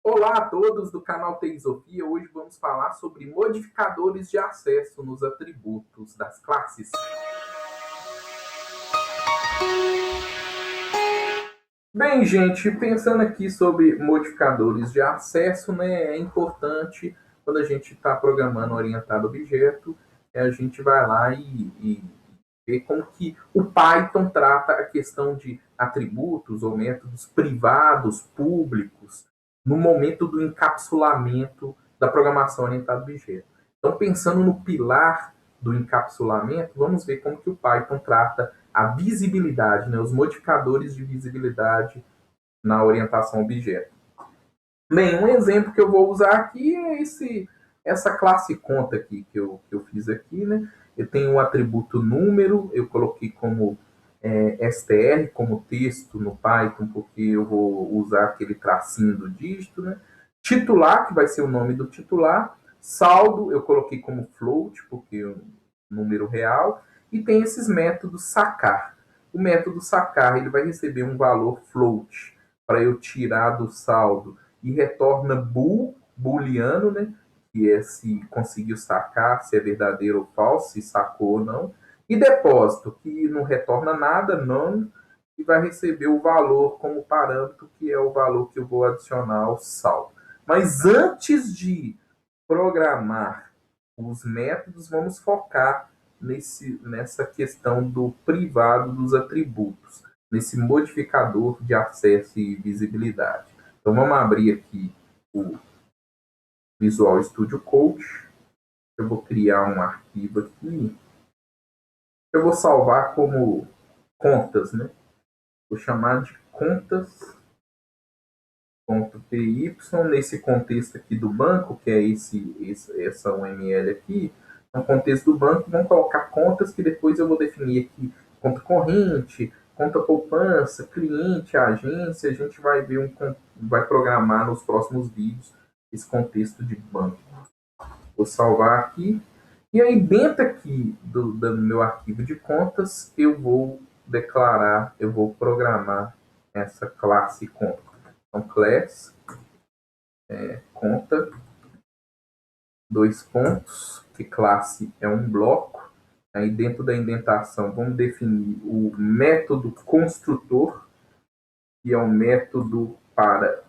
Olá a todos do canal Teisofia. Hoje vamos falar sobre modificadores de acesso nos atributos das classes. Bem, gente, pensando aqui sobre modificadores de acesso, né, é importante quando a gente está programando orientado a objeto, a gente vai lá e ver como que o Python trata a questão de atributos ou métodos privados, públicos, no momento do encapsulamento da programação orientada a objeto. Então, pensando no pilar do encapsulamento, vamos ver como que o Python trata a visibilidade, né, os modificadores de visibilidade na orientação a objeto. Bem, um exemplo que eu vou usar aqui é essa classe conta aqui que eu fiz aqui, né? Eu tenho o atributo número, eu coloquei como str, como texto no Python, porque eu vou usar aquele tracinho do dígito, né? Titular, que vai ser o nome do titular. Saldo, eu coloquei como float, porque é um número real. E tem esses métodos sacar. O método sacar, ele vai receber um valor float para eu tirar do saldo e retorna booleano, né? Que é se conseguiu sacar, se é verdadeiro ou falso, se sacou ou não. E depósito, que não retorna nada, não, e vai receber o valor como parâmetro, que é o valor que eu vou adicionar ao saldo. Mas antes de programar os métodos, vamos focar nessa questão do privado dos atributos, nesse modificador de acesso e visibilidade. Então vamos abrir aqui o Visual Studio Code. Eu vou criar um arquivo aqui. Eu vou salvar como contas, né? Vou chamar de contas.py, nesse contexto aqui do banco, que é essa UML aqui, no contexto do banco, vamos colocar contas que depois eu vou definir aqui conta corrente, conta poupança, cliente, agência, a gente vai ver vai programar nos próximos vídeos esse contexto de banco. Vou salvar aqui. E aí, dentro aqui do meu arquivo de contas, eu vou declarar, eu vou programar essa classe conta. Então, class, conta, dois pontos, que classe é um bloco. Aí, dentro da indentação, vamos definir o método construtor, que é um método para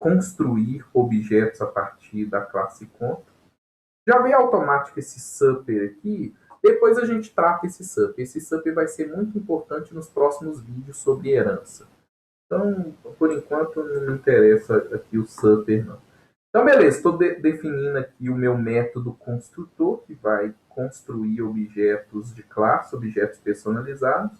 construir objetos a partir da classe conta. Já veio automático esse supper aqui, depois a gente trata esse supper. Esse supper vai ser muito importante nos próximos vídeos sobre herança. Então, por enquanto, não me interessa aqui o supper, não. Então, beleza, estou definindo aqui o meu método construtor, que vai construir objetos de classe, objetos personalizados.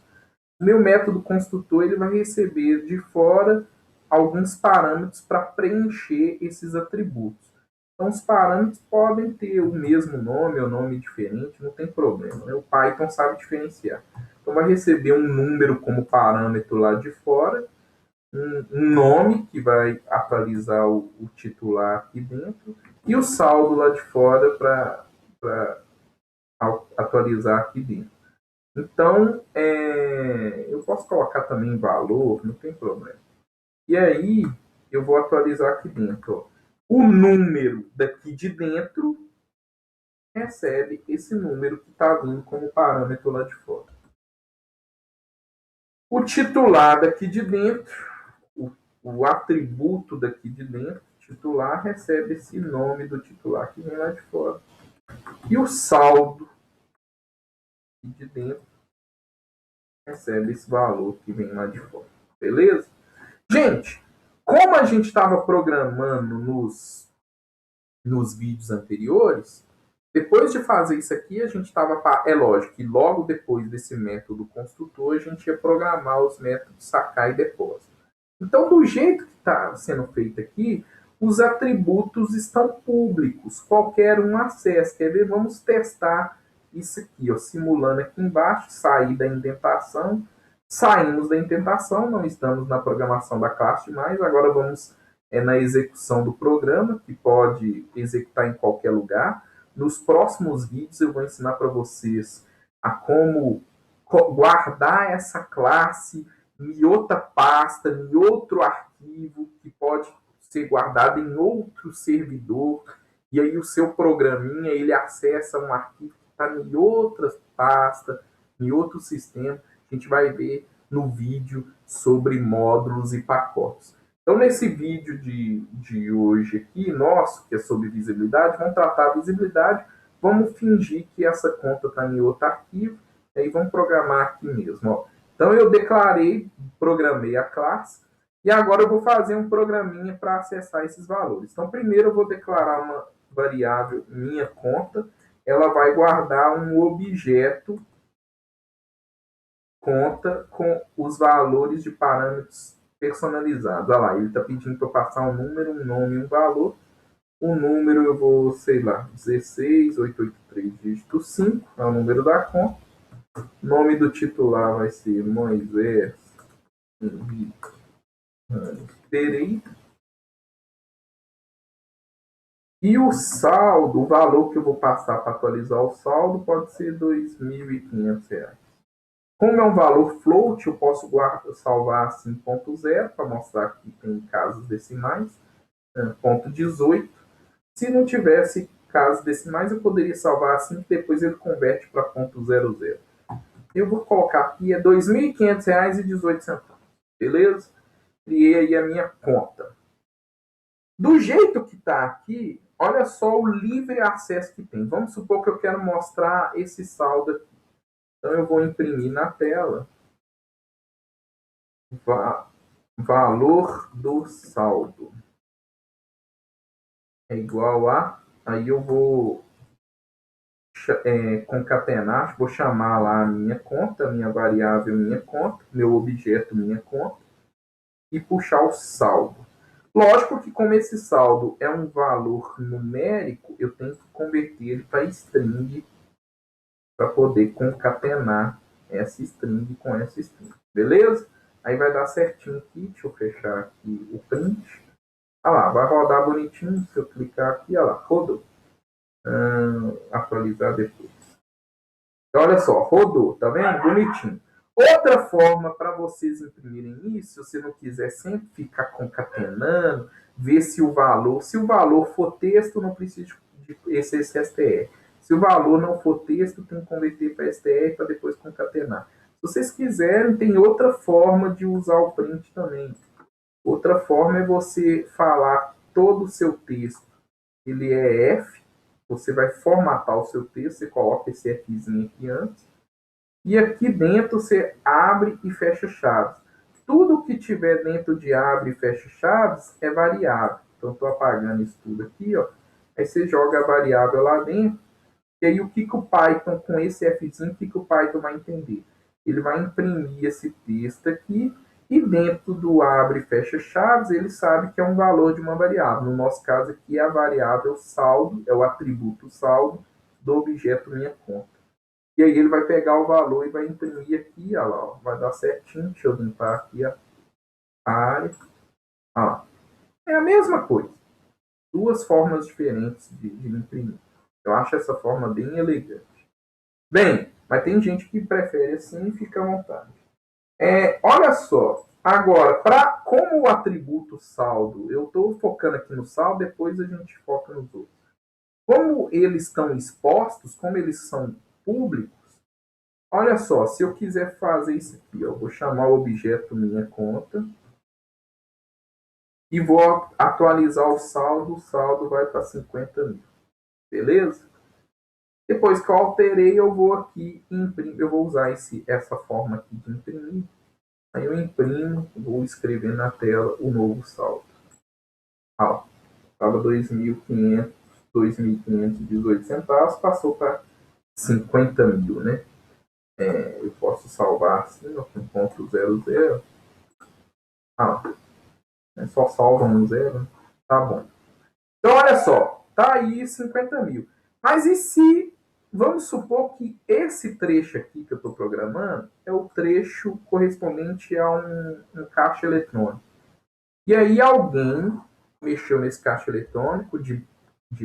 O meu método construtor ele vai receber de fora alguns parâmetros para preencher esses atributos. Então, os parâmetros podem ter o mesmo nome ou nome diferente, não tem problema, né? O Python sabe diferenciar. Então, vai receber um número como parâmetro lá de fora, um nome que vai atualizar o titular aqui dentro, e o saldo lá de fora para atualizar aqui dentro. Então, eu posso colocar também valor, não tem problema. E aí, eu vou atualizar aqui dentro. Ó. O número daqui de dentro recebe esse número que está vindo como parâmetro lá de fora. O titular daqui de dentro, o atributo daqui de dentro, titular, recebe esse nome do titular que vem lá de fora. E o saldo aqui de dentro recebe esse valor que vem lá de fora. Beleza? Gente, como a gente estava programando nos vídeos anteriores, depois de fazer isso aqui, a gente estava... É lógico que logo depois desse método construtor, a gente ia programar os métodos sacar e depósito. Então, do jeito que está sendo feito aqui, os atributos estão públicos, qualquer um acessa. Quer ver? Vamos testar isso aqui, ó, simulando aqui embaixo, sair da indentação. Saímos da indentação, não estamos na programação da classe mais, agora vamos na execução do programa, que pode executar em qualquer lugar. Nos próximos vídeos eu vou ensinar para vocês a como guardar essa classe em outra pasta, em outro arquivo, que pode ser guardado em outro servidor, e aí o seu programinha, ele acessa um arquivo que está em outra pasta, em outro sistema. A gente vai ver no vídeo sobre módulos e pacotes. Então, nesse vídeo de hoje aqui, nosso, que é sobre visibilidade, vamos tratar a visibilidade, vamos fingir que essa conta está em outro arquivo, e aí vamos programar aqui mesmo. Ó. Então, eu declarei, programei a classe, e agora eu vou fazer um programinha para acessar esses valores. Então, primeiro eu vou declarar uma variável minha conta, ela vai guardar um objeto conta com os valores de parâmetros personalizados. Olha lá, ele está pedindo para eu passar um número, um nome e um valor. O número eu vou, sei lá, 16883 dígito 5, é o número da conta. O nome do titular vai ser Moisés Pereira. E o saldo, o valor que eu vou passar para atualizar o saldo pode ser R$ 2.500. Como é um valor float, eu posso salvar assim ponto zero para mostrar que tem casos decimais, ponto 18. Se não tivesse casos decimais, eu poderia salvar assim, que depois ele converte para ponto 00. Eu vou colocar aqui, é R$ 2.500,18. Beleza? Criei aí a minha conta. Do jeito que está aqui, olha só o livre acesso que tem. Vamos supor que eu quero mostrar esse saldo aqui. Então, eu vou imprimir na tela valor do saldo é igual a... Aí eu vou concatenar, vou chamar lá a minha conta, minha variável minha conta, meu objeto minha conta, e puxar o saldo. Lógico que como esse saldo é um valor numérico, eu tenho que converter ele para string para poder concatenar essa string com essa string. Beleza? Aí vai dar certinho aqui. Deixa eu fechar aqui o print. Olha lá, vai rodar bonitinho. Se eu clicar aqui, olha lá, rodou. Atualizar depois. Então, olha só, rodou, tá vendo? Bonitinho. Outra forma para vocês imprimirem isso, se você não quiser sempre ficar concatenando, ver se o valor for texto, não precisa de esse STR. Se o valor não for texto, tem que converter para STR para depois concatenar. Se vocês quiserem, tem outra forma de usar o print também. Outra forma é você falar todo o seu texto, ele é F, você vai formatar o seu texto, você coloca esse Fzinho aqui antes, e aqui dentro você abre e fecha chaves. Tudo que tiver dentro de abre e fecha chaves é variável. Então, estou apagando isso tudo aqui, ó. Aí você joga a variável lá dentro, e aí o que o Python, com esse Fzinho, o que o Python vai entender? Ele vai imprimir esse texto aqui, e dentro do abre e fecha chaves, ele sabe que é um valor de uma variável. No nosso caso aqui, a variável saldo, é o atributo saldo do objeto minha conta. E aí ele vai pegar o valor e vai imprimir aqui, olha lá, ó, vai dar certinho. Deixa eu limpar aqui a área. Ah, é a mesma coisa. Duas formas diferentes de imprimir. Eu acho essa forma bem elegante. Bem, mas tem gente que prefere assim e fica à vontade. Olha só, agora, como o atributo saldo, eu estou focando aqui no saldo, depois a gente foca nos outros. Como eles estão expostos, como eles são públicos, olha só, se eu quiser fazer isso aqui, eu vou chamar o objeto minha conta e vou atualizar o saldo vai para 50 mil. Beleza? Depois que eu alterei, eu vou aqui imprimir, eu vou usar essa forma aqui de imprimir. Aí eu imprimo, vou escrever na tela o novo saldo. Ó, estava 2.518 centavos, passou para 50 mil, né? Eu posso salvar assim, ó, com ponto 00. Só salva um zero. Tá bom. Então, olha só. Tá aí 50 mil. Mas e se... Vamos supor que esse trecho aqui que eu estou programando é o trecho correspondente a um caixa eletrônico. E aí alguém mexeu nesse caixa eletrônico de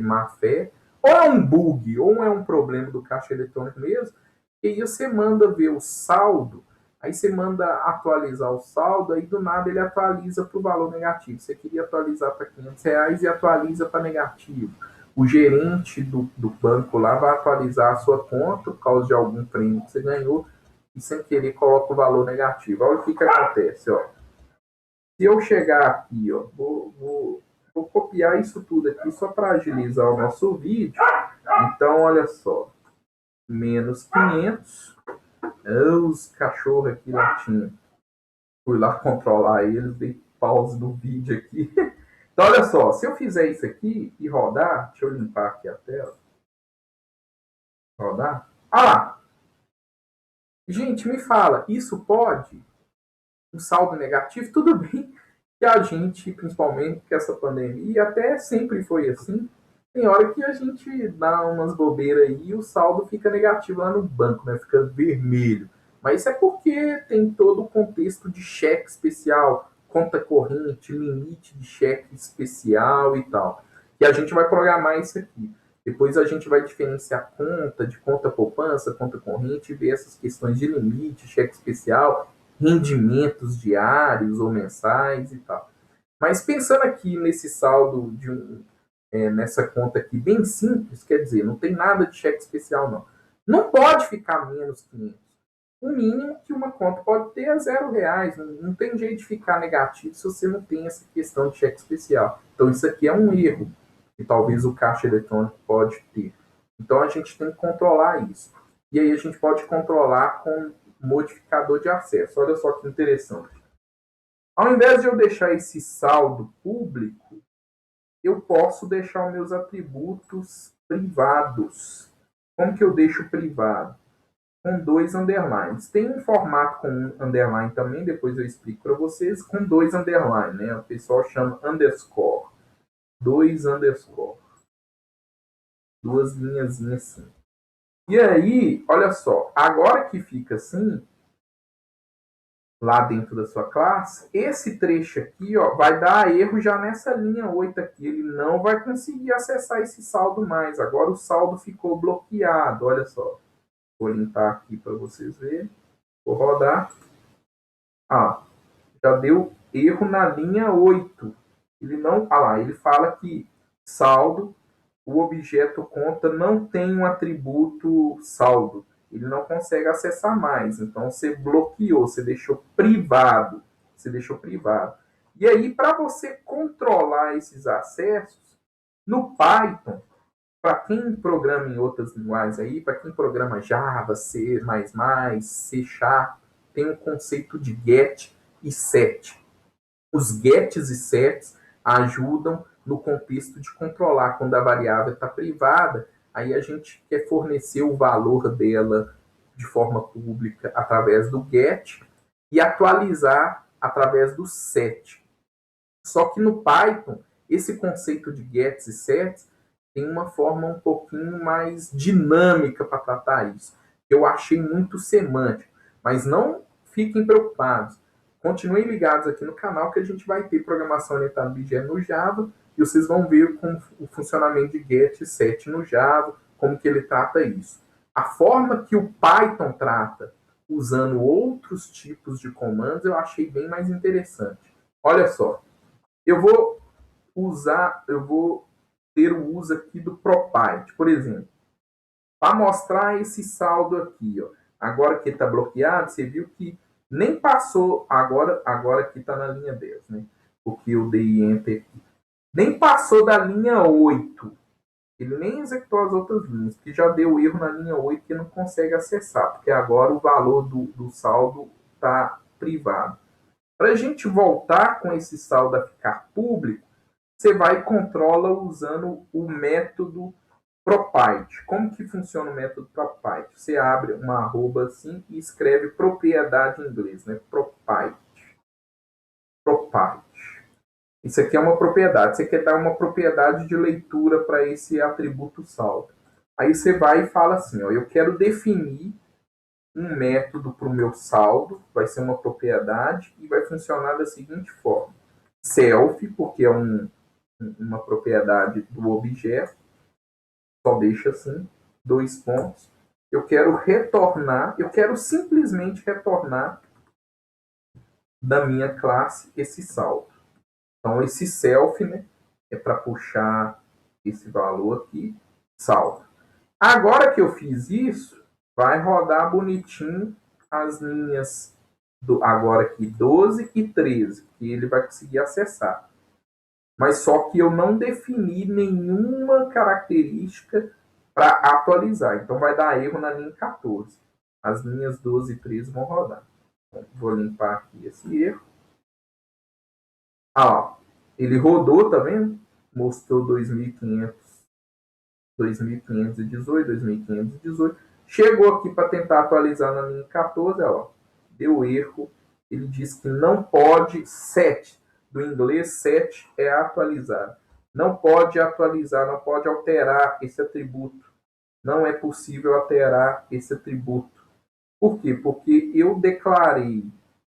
má fé, ou é um bug, ou é um problema do caixa eletrônico mesmo, e aí você manda ver o saldo, Aí você manda atualizar o saldo, aí do nada ele atualiza para o valor negativo. Você queria atualizar para R$ 500 e atualiza para negativo. O gerente do banco lá vai atualizar a sua conta por causa de algum prêmio que você ganhou e sem querer coloca o valor negativo. Olha o que acontece, ó. Se eu chegar aqui, ó, vou copiar isso tudo aqui só para agilizar o nosso vídeo. Então, olha só, menos 500. Os cachorros aqui latindo. Fui lá controlar eles, dei pause no vídeo aqui. Então, olha só, se eu fizer isso aqui e rodar, deixa eu limpar aqui a tela. Rodar. Ah lá! Gente, me fala, isso pode? Um saldo negativo? Tudo bem que a gente, principalmente que essa pandemia, até sempre foi assim, tem hora que a gente dá umas bobeiras aí e o saldo fica negativo lá no banco, né? Fica vermelho. Mas isso é porque tem todo o contexto de cheque especial, conta corrente, limite de cheque especial e tal. E a gente vai programar isso aqui. Depois a gente vai diferenciar conta de conta poupança, conta corrente e ver essas questões de limite, cheque especial, rendimentos diários ou mensais e tal. Mas pensando aqui nesse saldo nessa conta aqui bem simples, quer dizer, não tem nada de cheque especial não. Não pode ficar menos 500. O mínimo que uma conta pode ter é R$ 0. Não tem jeito de ficar negativo se você não tem essa questão de cheque especial. Então isso aqui é um erro que talvez o caixa eletrônico pode ter. Então a gente tem que controlar isso. E aí a gente pode controlar com modificador de acesso. Olha só que interessante. Ao invés de eu deixar esse saldo público, eu posso deixar os meus atributos privados. Como que eu deixo privado? Com 2 underlines. Tem um formato com um underline também, depois eu explico para vocês, com 2 underline, né? O pessoal chama underscore. 2 underscore. 2 linhas assim. E aí, olha só, agora que fica assim, lá dentro da sua classe, esse trecho aqui, ó, vai dar erro já nessa linha 8 aqui. Ele não vai conseguir acessar esse saldo mais. Agora o saldo ficou bloqueado. Olha só. Vou limpar aqui para vocês verem. Vou rodar. Ah, já deu erro na linha 8. Ele não. Ah lá, ele fala que saldo, o objeto conta não tem um atributo saldo. Ele não consegue acessar mais. Então você bloqueou, você deixou privado. Você deixou privado. E aí, para você controlar esses acessos, no Python, para quem programa em outras linguagens aí, para quem programa Java, C++, C Sharp, tem um conceito de get e set. Os gets e sets ajudam no contexto de controlar quando a variável está privada, aí a gente quer fornecer o valor dela de forma pública através do get e atualizar através do set. Só que no Python, esse conceito de gets e sets tem uma forma um pouquinho mais dinâmica para tratar isso. Eu achei muito semântico, mas não fiquem preocupados. Continuem ligados aqui no canal que a gente vai ter programação orientada a objeto no Java e vocês vão ver como o funcionamento de get e set no Java, como que ele trata isso. A forma que o Python trata usando outros tipos de comandos eu achei bem mais interessante. Olha só, eu vou ter o uso aqui do propite, por exemplo, para mostrar esse saldo aqui, ó. Agora que está bloqueado, você viu que nem passou, agora que está na linha 10, né? Porque eu dei enter aqui. Nem passou da linha 8. Ele nem executou as outras linhas, porque já deu erro na linha 8 que não consegue acessar, porque agora o valor do saldo está privado. Para a gente voltar com esse saldo a ficar público, você vai e controla usando o método propite. Como que funciona o método propite? Você abre uma arroba assim e escreve propriedade em inglês, né? Propite. Propite. Isso aqui é uma propriedade. Você quer dar uma propriedade de leitura para esse atributo saldo. Aí você vai e fala assim, ó, eu quero definir um método para o meu saldo, vai ser uma propriedade e vai funcionar da seguinte forma. Self, porque é uma propriedade do objeto, só deixa assim, 2 pontos. Eu quero retornar, eu quero simplesmente retornar da minha classe esse saldo. Então, esse self, né, é para puxar esse valor aqui, saldo. Agora que eu fiz isso, vai rodar bonitinho as linhas agora aqui 12 e 13, que ele vai conseguir acessar. Mas só que eu não defini nenhuma característica para atualizar. Então vai dar erro na linha 14. As linhas 12 e 13 vão rodar. Então, vou limpar aqui esse erro. Ó, ele rodou, tá vendo? Mostrou 2518, 2518. Chegou aqui para tentar atualizar na linha 14, ó, deu erro. Ele diz que não pode, set, do inglês set é atualizar. Não pode atualizar, não pode alterar esse atributo. Não é possível alterar esse atributo. Por quê? Porque eu declarei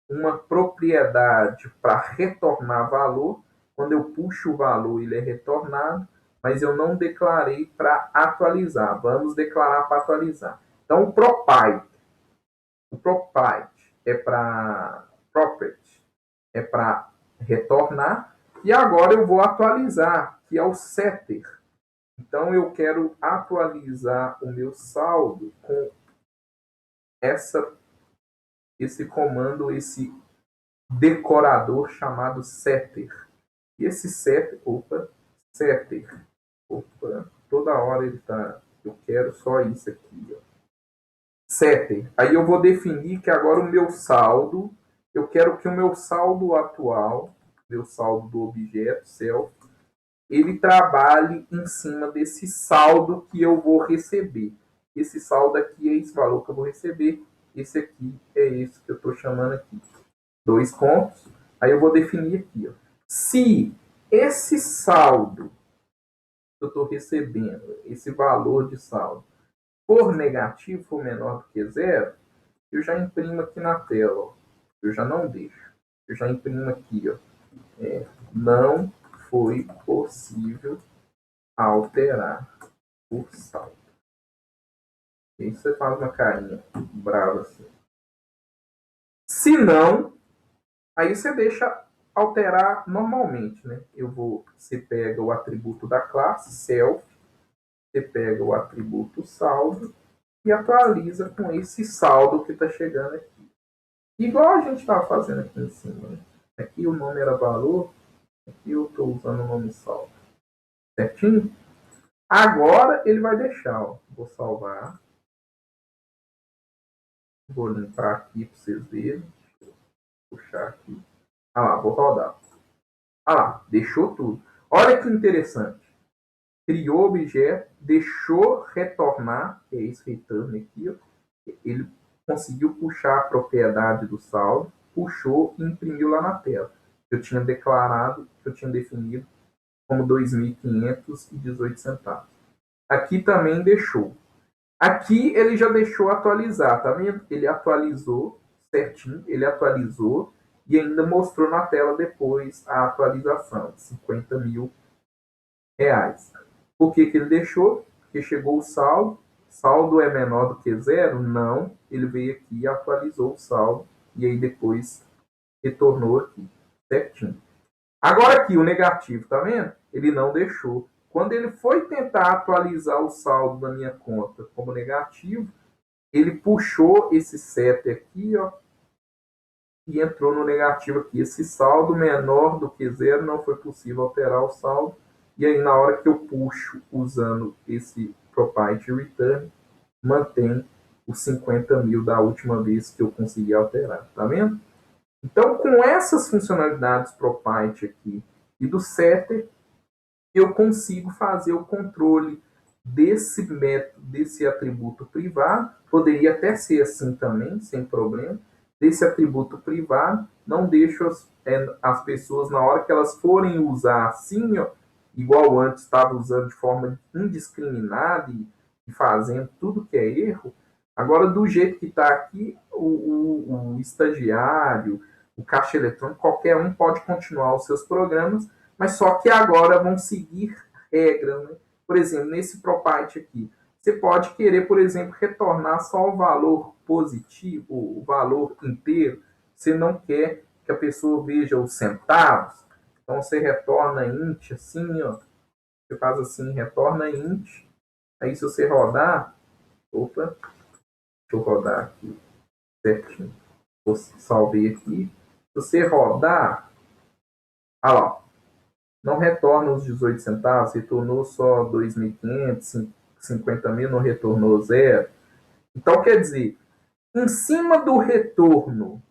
uma propriedade para retornar valor. Quando eu puxo o valor, ele é retornado, mas eu não declarei para atualizar. Vamos declarar para atualizar. Então, o property é para property, é para retornar, e agora eu vou atualizar, que é o setter. Então, eu quero atualizar o meu saldo com esse comando, esse decorador chamado setter. E esse setter, toda hora ele tá, eu quero só isso aqui, ó. Setter. Aí eu vou definir que agora o meu saldo, eu quero que o meu saldo atual, meu saldo do objeto self, ele trabalhe em cima desse saldo que eu vou receber. Esse saldo aqui é esse valor que eu vou receber. Esse aqui é esse que eu estou chamando aqui. 2 pontos. Aí eu vou definir aqui, ó. Se esse saldo que eu estou recebendo, esse valor de saldo, for negativo, for menor do que zero, eu já imprimo aqui na tela, ó. Eu já não deixo. Eu já imprimo aqui, ó. Não foi possível alterar o saldo. E aí você faz uma carinha brava assim. Se não, aí você deixa alterar normalmente, né? Você pega o atributo da classe, self, você pega o atributo saldo e atualiza com esse saldo que está chegando aqui. Igual a gente estava fazendo aqui em cima, né? Aqui o nome era valor, aqui eu estou usando o nome saldo. Certinho? Agora ele vai deixar, ó. Vou salvar. Vou limpar aqui para vocês verem. Puxar aqui. Ah lá, vou rodar. Ah lá, deixou tudo. Olha que interessante. Criou o objeto, deixou retornar, que é esse return aqui, ó. Ele conseguiu puxar a propriedade do saldo, puxou e imprimiu lá na tela. Eu tinha declarado, eu tinha definido como 2.518 centavos. Aqui também deixou. Aqui ele já deixou atualizar, tá vendo? Ele atualizou certinho, ele atualizou e ainda mostrou na tela depois a atualização, R$50.000. Por que ele deixou? Porque chegou o saldo. Saldo é menor do que zero? Não. Ele veio aqui e atualizou o saldo e aí depois retornou aqui, certinho. Agora aqui o negativo, tá vendo? Ele não deixou. Quando ele foi tentar atualizar o saldo da minha conta como negativo, ele puxou esse setter aqui, ó, e entrou no negativo aqui. Esse saldo menor do que zero, não foi possível alterar o saldo. E aí, na hora que eu puxo usando esse property return, mantém os 50.000 da última vez que eu consegui alterar. Tá vendo? Então, com essas funcionalidades property aqui e do setter, eu consigo fazer o controle desse método, desse atributo privado. Poderia até ser assim também, sem problema. Desse atributo privado, não deixo as pessoas, na hora que elas forem usar assim, ó, igual antes estava usando de forma indiscriminada e fazendo tudo que é erro, agora do jeito que está aqui, o estagiário, o caixa eletrônico, qualquer um pode continuar os seus programas, mas só que agora vão seguir regras, né? Por exemplo, nesse property aqui, você pode querer, por exemplo, retornar só o valor positivo, o valor inteiro. Você não quer que a pessoa veja os centavos. Então você retorna int assim, ó. Você faz assim, retorna int. Aí se você rodar, opa, deixa eu rodar aqui certinho. Vou salvar aqui. Se você rodar, olha lá, não retorna os 18 centavos, retornou só 2.500, 50 mil, não retornou zero. Então, quer dizer, em cima do retorno,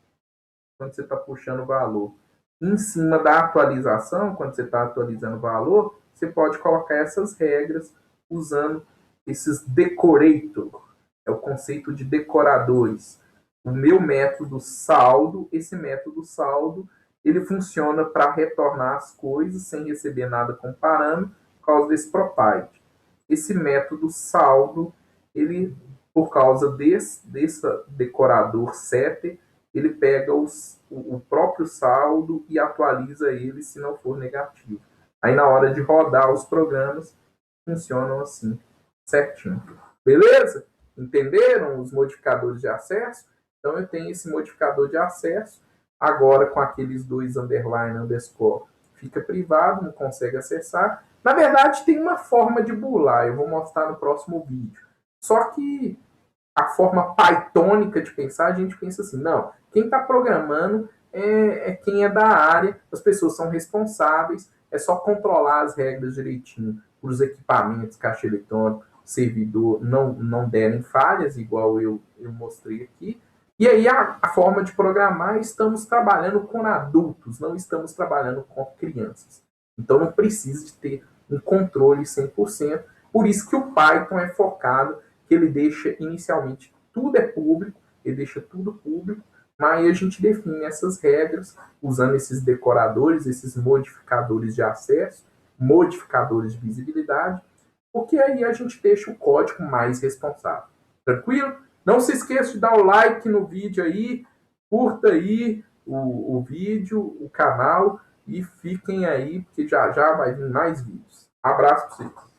quando você está puxando o valor, em cima da atualização, quando você está atualizando o valor, você pode colocar essas regras usando esses decorator. É o conceito de decoradores. O meu método saldo, esse método saldo, ele funciona para retornar as coisas sem receber nada com parâmetro por causa desse propide. Esse método saldo, ele, por causa desse decorador setter, ele pega o próprio saldo e atualiza ele se não for negativo. Aí na hora de rodar os programas, funcionam assim, certinho. Beleza? Entenderam os modificadores de acesso? Então eu tenho esse modificador de acesso, agora com aqueles dois underline, underscore, fica privado, não consegue acessar. Na verdade, tem uma forma de burlar, eu vou mostrar no próximo vídeo. Só que a forma pythônica de pensar, a gente pensa assim, não, quem está programando é quem é da área, as pessoas são responsáveis, é só controlar as regras direitinho para os equipamentos, caixa eletrônico, servidor, não derem falhas, igual eu mostrei aqui. E aí a forma de programar, estamos trabalhando com adultos, não estamos trabalhando com crianças. Então não precisa de ter um controle 100%, por isso que o Python é focado, que ele deixa inicialmente tudo é público, ele deixa tudo público, mas aí a gente define essas regras usando esses decoradores, esses modificadores de acesso, modificadores de visibilidade, porque aí a gente deixa o código mais responsável. Tranquilo? Não se esqueça de dar o like no vídeo aí, curta aí o vídeo, o canal, e fiquem aí, porque já já vai vir mais vídeos. Abraço para vocês.